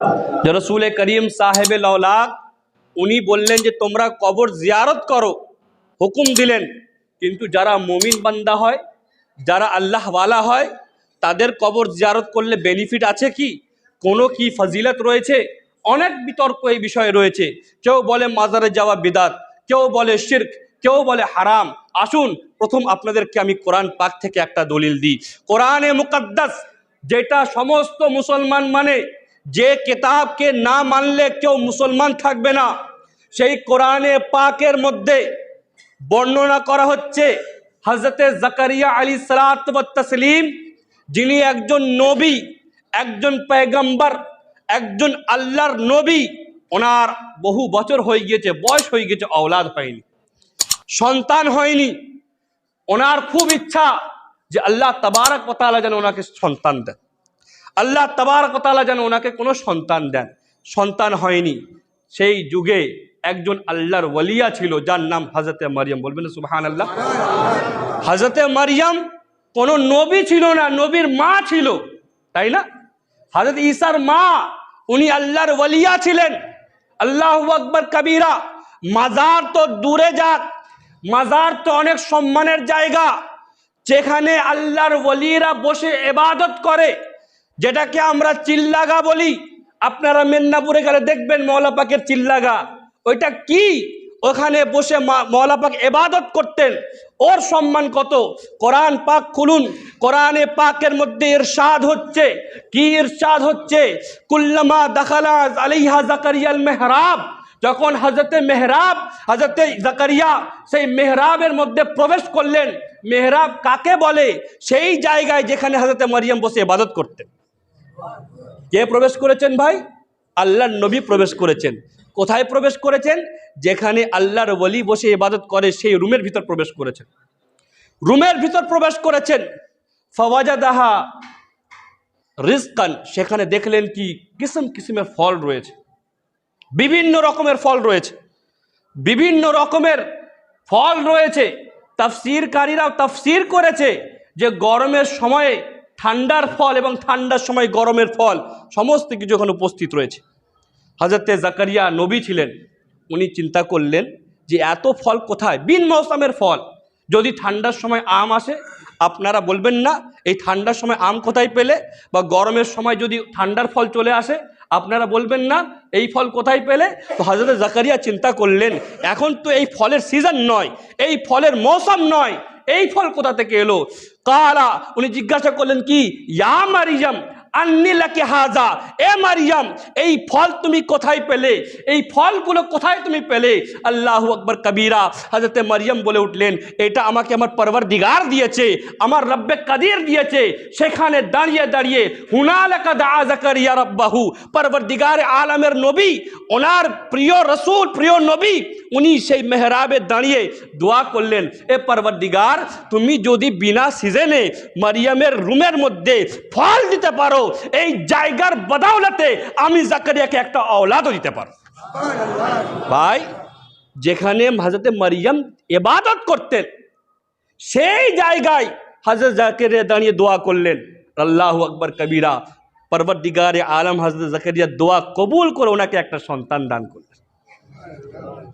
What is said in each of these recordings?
যে রসুল করিম সাহেবে লওলাক উনি বললেন যে তোমরা কবর জিয়ারত করো, হুকুম দিলেন। কিন্তু যারা মুমিন বান্দা হয়, যারা আল্লাহওয়ালা হয়, তাদের কবর জিয়ারত করলে বেনিফিট আছে কি, কোনো কি ফজিলত রয়েছে? অনেক বিতর্ক এই বিষয়ে রয়েছে। কেউ বলে মাজারে যাওয়া বিদাত, কেউ বলে শিরক, কেউ বলে হারাম। আসুন প্রথম আপনাদেরকে আমি কোরআন পাক থেকে একটা দলিল দিই। কোরআনে মুকদ্দাস, যেটা সমস্ত মুসলমান মানে, যে কিতাবকে না মানলে কেউ মুসলমান থাকবে না, সেই কোরআনে পাকের মধ্যে বর্ণনা করা হচ্ছে হযরতে জাকারিয়া আলাইহিসসালাত ওয়াত তাসলিম, যিনি একজন নবী, একজন পয়গম্বর, একজন আল্লাহর নবী। ওনার বহু বছর হয়ে গিয়েছে, বয়স হয়ে গেছে, औलाद হয়নি, সন্তান হয়নি। ওনার খুব ইচ্ছা যে আল্লাহ তাবারক ওয়া তাআলা যেন ওনাকে সন্তান দেন, আল্লাহ তাবারক ওয়া তাআলা যেন ওনাকে কোনো সন্তান দেন। সন্তান হয়নি। সেই যুগে একজন আল্লাহর ওলিয়া ছিল, যার নাম হযরতে মারিয়াম। বলবেন সুবহানাল্লাহ। হযরতে মারিয়াম কোনো নবী ছিল না, নবীর মা ছিল, তাই না? হযরত ঈসার মা, উনি আল্লাহর ওলিয়া ছিলেন। আল্লাহু আকবার কবীরা। মাজার তো দূরে যাক, মাজার তো অনেক সম্মানের জায়গা, যেখানে আল্লাহর ওলিরা বসে ইবাদত করে, যেটাকে আমরা চিল্লাগা বলি। আপনারা মেদিনীপুরে গেলে দেখবেন মওলা পাকের চিল্লাগা। ওইটা কি? ওখানে বসে মওলা পাক ইবাদত করতেন। ওর সম্মান কত! কোরআন পাক খুলুন, কোরআনে পাকের মধ্যে ইরশাদ হচ্ছে, কি ইরশাদ হচ্ছে? কুল্লামা দাখালা আলাইহা জাকারিয়াল মেহরাব, যখন হযরতে মেহরাব, হযরতে জাকারিয়া সেই মেহরাবের মধ্যে প্রবেশ করলেন। মেহরাব কাকে বলে? সেই জায়গায় যেখানে হযরতে মারিয়াম বসে ইবাদত করতেন। কে প্রবেশ করেছেন ভাই? আল্লাহর নবী প্রবেশ করেছেন। কোথায় প্রবেশ করেছেন? যেখানে আল্লাহর ওলি বসে ইবাদত করে, সেই রুমের ভিতর প্রবেশ করেছেন। রুমের ভিতর প্রবেশ করেছেন। ফাওয়াজাদাহা রিজকান, সেখানে দেখলেন কি কিসম কিসমের ফল রয়েছে, বিভিন্ন রকমের ফল রয়েছে, বিভিন্ন রকমের ফল রয়েছে। তাফসীরকারীরা তাফসীর করেছে যে গরমের সময়ে ঠান্ডার ফল এবং ঠান্ডার সময় গরমের ফল, সমস্ত কিছু ওখানে উপস্থিত রয়েছে। হযরতে জাকারিয়া নবী ছিলেন, উনি চিন্তা করলেন যে এত ফল কোথায়? বিন মৌসুমের ফল। যদি ঠান্ডার সময় আম আসে, আপনারা বলবেন না এই ঠান্ডার সময় আম কোথায় পেলে? বা গরমের সময় যদি ঠান্ডার ফল চলে আসে, আপনারা বলবেন না এই ফল কোথায় পেলে? তো হযরত জাকারিয়া চিন্তা করলেন এখন তো এই ফলের সিজন নয়, এই ফলের মৌসুম নয়, এই ফল কোথা থেকে এলো? কালা, উনি জিজ্ঞাসা করলেন কি, ইয়া মারিয়াম আন্নি লাকি হাজা, এ মারিয়াম এই ফল তুমি কোথায় পেলে? এই ফলগুলো কোথায় তুমি পেলে? আল্লাহু আকবার কবীরা। হযরতে মারিয়াম বলে উঠলেন, এটা আমাকে আমার পরওয়ারদিগার দিয়েছে, আমার রব্বে কাদির দিয়েছে। সেখানে দাঁড়িয়ে দাঁড়িয়ে হুনালাকা দাআ জাকারিয়া রাব্বাহু, পরওয়ারদিগার আলমের নবী, ওনার প্রিয় রসুল, প্রিয় নবী, উনি সেই মেহরাবে দাঁড়িয়ে দোয়া করলেন, এ পরওয়ারদিগার তুমি যদি বিনা সিজনে মারিয়ামের রুমের মধ্যে ফল দিতে পারো, এই জায়গার বদৌলতে আমি জাকারিয়াকে একটা औलादও দিতে পারো। ভাই, যেখানে হযরতে মারিয়াম ইবাদত করতেন, সেই জায়গায় হযরত জাকারিয়া দাঁড়িয়ে দোয়া করলেন। আল্লাহু আকবার কবীরা। পরওয়ারদিগারে আলম হযরত জাকারিয়া দোয়া কবুল করে ওনাকে একটা সন্তান দান করলেন।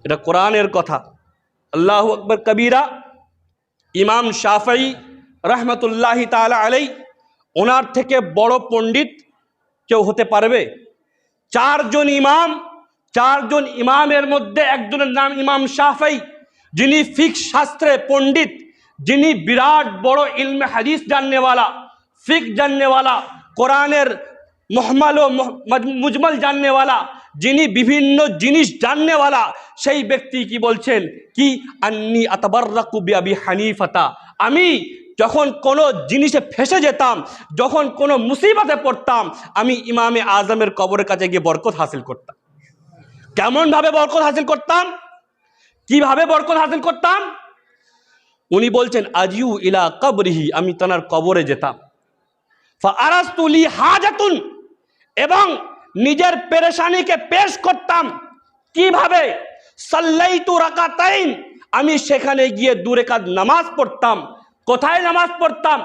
এটা কোরআনের কথা। আল্লাহু আকবার কবীরা। ইমাম শাফঈ রহমতুল্লাহি তাআলা আলাইহি, ওনার থেকে বড় পণ্ডিত কেউ হতে পারবে? চারজন ইমামের মধ্যে একজনের নাম ইমাম শাফঈ, যিনি ফিকহ শাস্ত্রে পণ্ডিত, যিনি বিরাট বড় ইলমে হাদিস জাননেওয়ালা, ফিকহ জাননেওয়ালা, কোরআনের মুহমাল ও মুজমাল জাননেওয়ালা, যিনি বিভিন্ন জিনিস জাননেওয়ালা, সেই ব্যক্তি কি বলছেন কি, আন্নি আতাবাররাকু বিআবি হানিফাতা, আমি যখন কোনো জিনিসে ফেসে যেতাম, যখন কোনো মুসিবতে পড়তাম, আমি ইমামে আজমের কবরের কাছে গিয়ে বরকত হাসিল করতাম। কেমন ভাবে বরকত হাসিল করতাম? কিভাবে বরকত হাসিল করতাম? উনি বলছেন, আজিউ ইলা কবরিহি, আমি তার কবরে যেতাম, ফাআরাস্তু লি হাজাতুন, এবং নিজের পেরেশানিকে পেশ করতাম। কিভাবে? সাল্লাইতু রাকাতাইন, আমি সেখানে গিয়ে 2 রাকাত নামাজ পড়তাম। কোথায় নামাজ পড়তাম?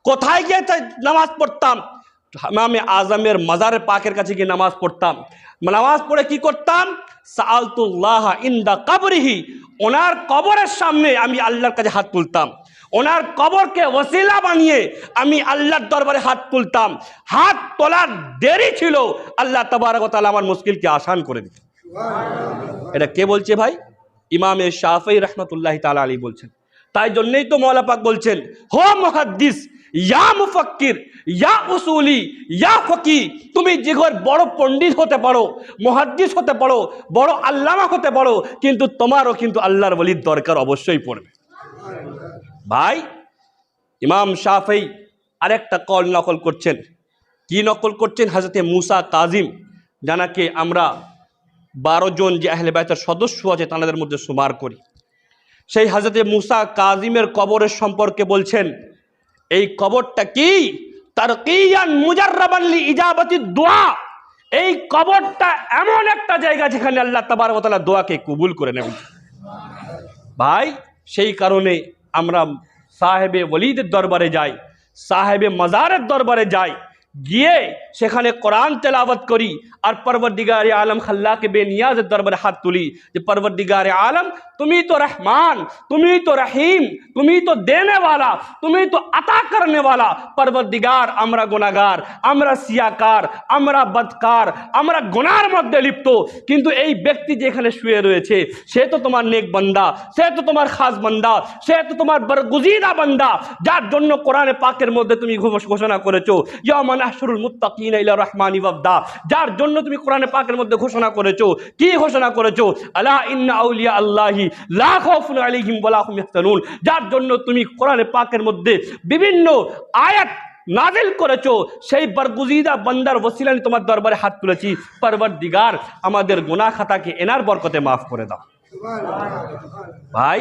কোথায় গিয়ে নামাজ পড়তাম? ইমামে আজমের মাজারে পাকের কাছে গিয়ে নামাজ পড়তাম। নামাজ পড়ে কি করতাম? সাআলতুল্লাহ ইনদা কবরিহি, ওনার কবরের সামনে আমি আল্লাহর কাছে হাত তুলতাম। ওনার কবরকে ওসিলা বানিয়ে আমি আল্লাহর দরবারে হাত তুলতাম। হাত তোলার দেরি ছিল, আল্লাহ তাবারক ওয়া তাআলা আমার মুশকিলকে আসান করে দিতেন। এটা কে বলছে ভাই? ইমামে শাফিঈ রাহমাতুল্লাহি তাআলা আলাইহি বলছেন। তাই জন্যই তো মওলা পাক বলছেন, হো মুহাদ্দিস, ইয়া মুফাক্কির, ইয়া উসুলি, ইয়া ফকি, তুমি যে ঘর বড় পণ্ডিত হতে পারো, মুহাদ্দিস হতে পারো, বড় আল্লামা হতে পারো, কিন্তু তোমারও কিন্তু আল্লাহর ওলির দরকার অবশ্যই পড়বে। ভাই, ইমাম শাফিঈ আরেকটা কল নকল করছেন। কি নকল করছেন? হযরতে মুসা কাজিম, জানাকে আমরা 12 জন যে আহলে বাইতের সদস্য আছে তাদের মধ্যে শুমার করি, সেই হযরতে মুসা কাজিমের কবরের সম্পর্কে বলছেন, এই কবরটা কি? তারকিয়ান মুজাররাবান লি ইজাবাতি দুআ, এই কবরটা এমন একটা জায়গা যেখানে আল্লাহ তাবারক ওয়া তাআলা দোয়াকে কবুল করে নেন। ভাই, সেই কারণে আমরা সাহেবে ওলিদের দরবারে যাই, সাহেবে মাজারের দরবারে যাই, গিয়ে সেখানে কোরআন তেলাওয়াত করি আর পরবর্দিগারে আলম খাল্লাকে বেনিয়াজের দরবারে হাত তুলি যে পরবর্দিগারে আলম, তুমি তো রহমান, তুমি তো রহিম, তুমি তো দেনে वाला, তুমি তো আতা করনে वाला। পরবর্দিগার, আমরা গুনাহগার, আমরা সিয়াকার, আমরা বদকার, আমরা গুনার মধ্যে লিপ্ত, কিন্তু এই ব্যক্তি যেখানে শুয়ে রয়েছে সে তো তোমার নেক বান্দা, সে তো তোমার খাস বান্দা, সে তো তোমার বরগুজিদা বান্দা, যার জন্য কোরআনে পাকের মধ্যে তুমি ঘোষণা করেছো ইয়াউমা নাহশুরুল মুত্তাকিনা ইলা রহমানি ওয়াফদা, যার জন্য তুমি কোরআনে পাকের মধ্যে ঘোষণা করেছো। কি ঘোষণা করেছো? আলা ইন্না আউলিয়া আল্লাহি লা খাউফুন আলাইহিম ওয়া লা হুম ইয়াহজানুন, যার জন্য তুমি কোরআনে পাকের মধ্যে বিভিন্ন আয়াত নাজিল করেছো। সেই বরগুজিদা বান্দার ওসিলায় তোমার দরবারে হাত তুলেছি, পরবর্দিগার আমাদের গুনাহ খাতাকে এনার বরকতে মাফ করে দাও। ভাই,